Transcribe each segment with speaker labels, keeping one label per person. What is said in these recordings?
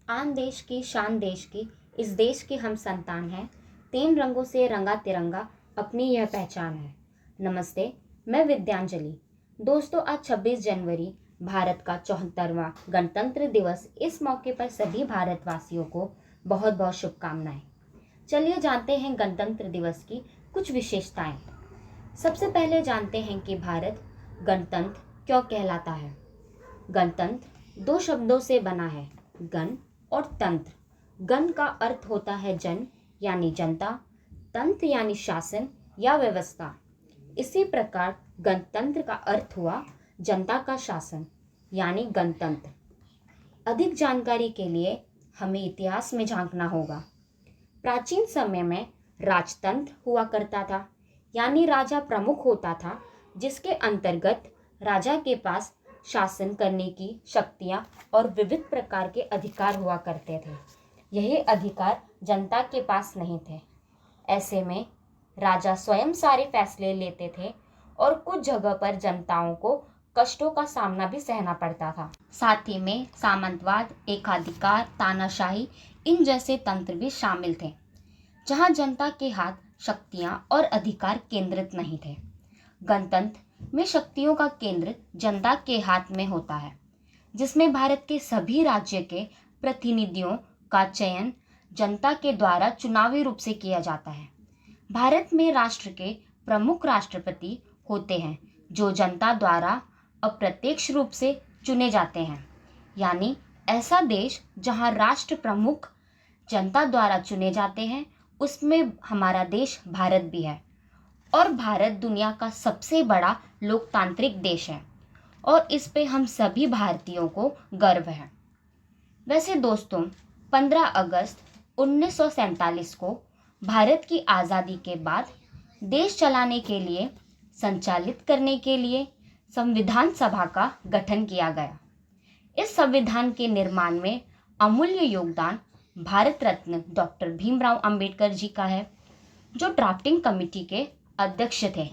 Speaker 1: आन देश की शान देश की, इस देश के हम संतान हैं। 3 रंगों से रंगा तिरंगा, अपनी यह पहचान है। नमस्ते, मैं विद्यांजलि। दोस्तों, आज 26 जनवरी भारत का 74वां गणतंत्र दिवस। इस मौके पर सभी भारतवासियों को बहुत बहुत शुभकामनाएं। चलिए जानते हैं गणतंत्र दिवस की कुछ विशेषताएं। सबसे पहले जानते हैं कि भारत गणतंत्र क्यों कहलाता है। गणतंत्र 2 शब्दों से बना है, गण और तंत्र। गण का अर्थ होता है जन यानी जनता, तंत्र यानी शासन या व्यवस्था। इसी प्रकार गणतंत्र का अर्थ हुआ जनता का शासन यानी गणतंत्र। अधिक जानकारी के लिए हमें इतिहास में झांकना होगा। प्राचीन समय में राजतंत्र हुआ करता था, यानी राजा प्रमुख होता था, जिसके अंतर्गत राजा के पास शासन करने की शक्तियां और विविध प्रकार के अधिकार हुआ करते थे। यही अधिकार जनता के पास नहीं थे। ऐसे में राजा स्वयं सारे फैसले लेते थे और कुछ जगह पर जनताओं को कष्टों का सामना भी सहना पड़ता था। साथ ही में सामंतवाद, एकाधिकार, तानाशाही, इन जैसे तंत्र भी शामिल थे, जहां जनता के हाथ शक्तियां और अधिकार केंद्रित नहीं थे। गणतंत्र में शक्तियों का केंद्र जनता के हाथ में होता है, जिसमें भारत के सभी राज्य के प्रतिनिधियों का चयन जनता के द्वारा चुनावी रूप से किया जाता है। भारत में राष्ट्र के प्रमुख राष्ट्रपति होते हैं, जो जनता द्वारा अप्रत्यक्ष रूप से चुने जाते हैं। यानी ऐसा देश जहां राष्ट्र प्रमुख जनता द्वारा चुने जाते हैं, उसमें हमारा देश भारत भी है। और भारत दुनिया का सबसे बड़ा लोकतांत्रिक देश है और इस पे हम सभी भारतीयों को गर्व है। वैसे दोस्तों, 15 अगस्त 1947 को भारत की आज़ादी के बाद देश चलाने के लिए, संचालित करने के लिए संविधान सभा का गठन किया गया। इस संविधान के निर्माण में अमूल्य योगदान भारत रत्न डॉक्टर भीमराव अंबेडकर जी का है, जो ड्राफ्टिंग कमेटी के अध्यक्ष थे,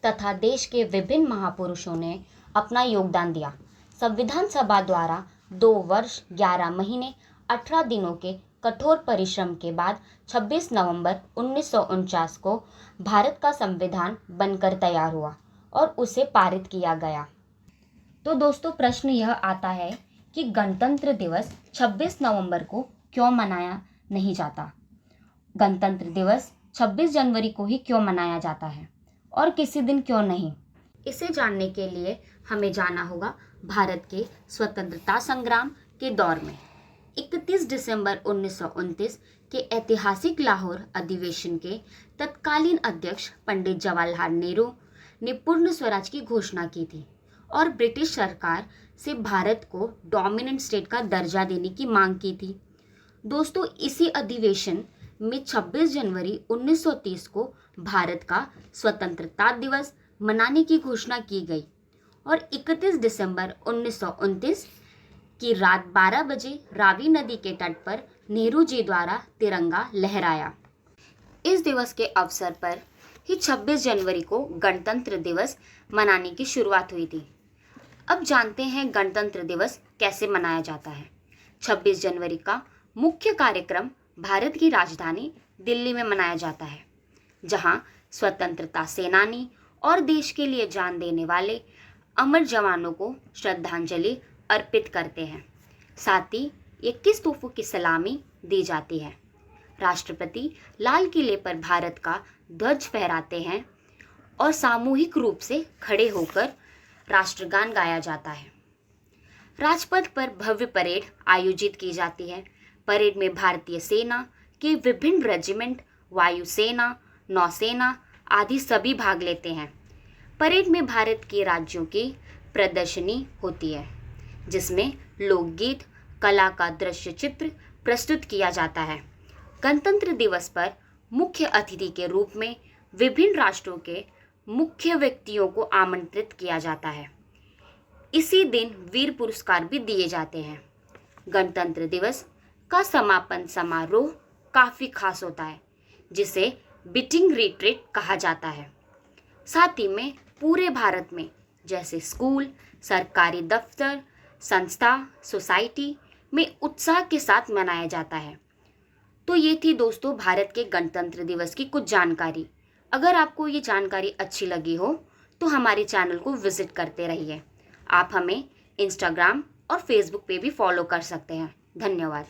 Speaker 1: तथा देश के विभिन्न महापुरुषों ने अपना योगदान दिया। संविधान सभा द्वारा 2 वर्ष 11 महीने 18 दिनों के कठोर परिश्रम के बाद 26 नवंबर 1949 को भारत का संविधान बनकर तैयार हुआ और उसे पारित किया गया। तो दोस्तों, प्रश्न यह आता है कि गणतंत्र दिवस 26 नवंबर को क्यों मनाया नहीं जाता। गणतंत्र दिवस 26 जनवरी को ही क्यों मनाया जाता है और किसी दिन क्यों नहीं। इसे जानने के लिए हमें जाना होगा भारत के स्वतंत्रता संग्राम के दौर में। 31 दिसंबर 1929 के ऐतिहासिक लाहौर अधिवेशन के तत्कालीन अध्यक्ष पंडित जवाहरलाल नेहरू ने पूर्ण स्वराज की घोषणा की थी और ब्रिटिश सरकार से भारत को डोमिनेंट स्टेट का दर्जा देने की मांग की थी। दोस्तों, इसी अधिवेशन में 26 जनवरी 1930 को भारत का स्वतंत्रता दिवस मनाने की घोषणा की गई और 31 दिसंबर 1929 की रात 12 बजे रावी नदी के तट पर नेहरू जी द्वारा तिरंगा लहराया। इस दिवस के अवसर पर ही 26 जनवरी को गणतंत्र दिवस मनाने की शुरुआत हुई थी। अब जानते हैं गणतंत्र दिवस कैसे मनाया जाता है। 26 जनवरी का मुख्य कार्यक्रम भारत की राजधानी दिल्ली में मनाया जाता है, जहां स्वतंत्रता सेनानी और देश के लिए जान देने वाले अमर जवानों को श्रद्धांजलि अर्पित करते हैं। साथ ही 21 तोपों की सलामी दी जाती है। राष्ट्रपति लाल किले पर भारत का ध्वज फहराते हैं और सामूहिक रूप से खड़े होकर राष्ट्रगान गाया जाता है। राजपथ पर भव्य परेड आयोजित की जाती है। परेड में भारतीय सेना के विभिन्न रेजिमेंट, वायुसेना, नौसेना आदि सभी भाग लेते हैं। परेड में भारत के राज्यों की प्रदर्शनी होती है, जिसमें लोकगीत, कला का दृश्य चित्र प्रस्तुत किया जाता है। गणतंत्र दिवस पर मुख्य अतिथि के रूप में विभिन्न राष्ट्रों के मुख्य व्यक्तियों को आमंत्रित किया जाता है। इसी दिन वीर पुरस्कार भी दिए जाते हैं। गणतंत्र दिवस का समापन समारोह काफी खास होता है, जिसे बीटिंग रिट्रीट कहा जाता है। साथ ही में पूरे भारत में जैसे स्कूल, सरकारी दफ्तर, संस्था, सोसाइटी, में उत्साह के साथ मनाया जाता है। तो ये थी दोस्तों भारत के गणतंत्र दिवस की कुछ जानकारी। अगर आपको ये जानकारी अच्छी लगी हो तो हमारे चैनल को विजिट करते रहिए। आप हमें इंस्टाग्राम और फेसबुक पे भी फॉलो कर सकते हैं। धन्यवाद।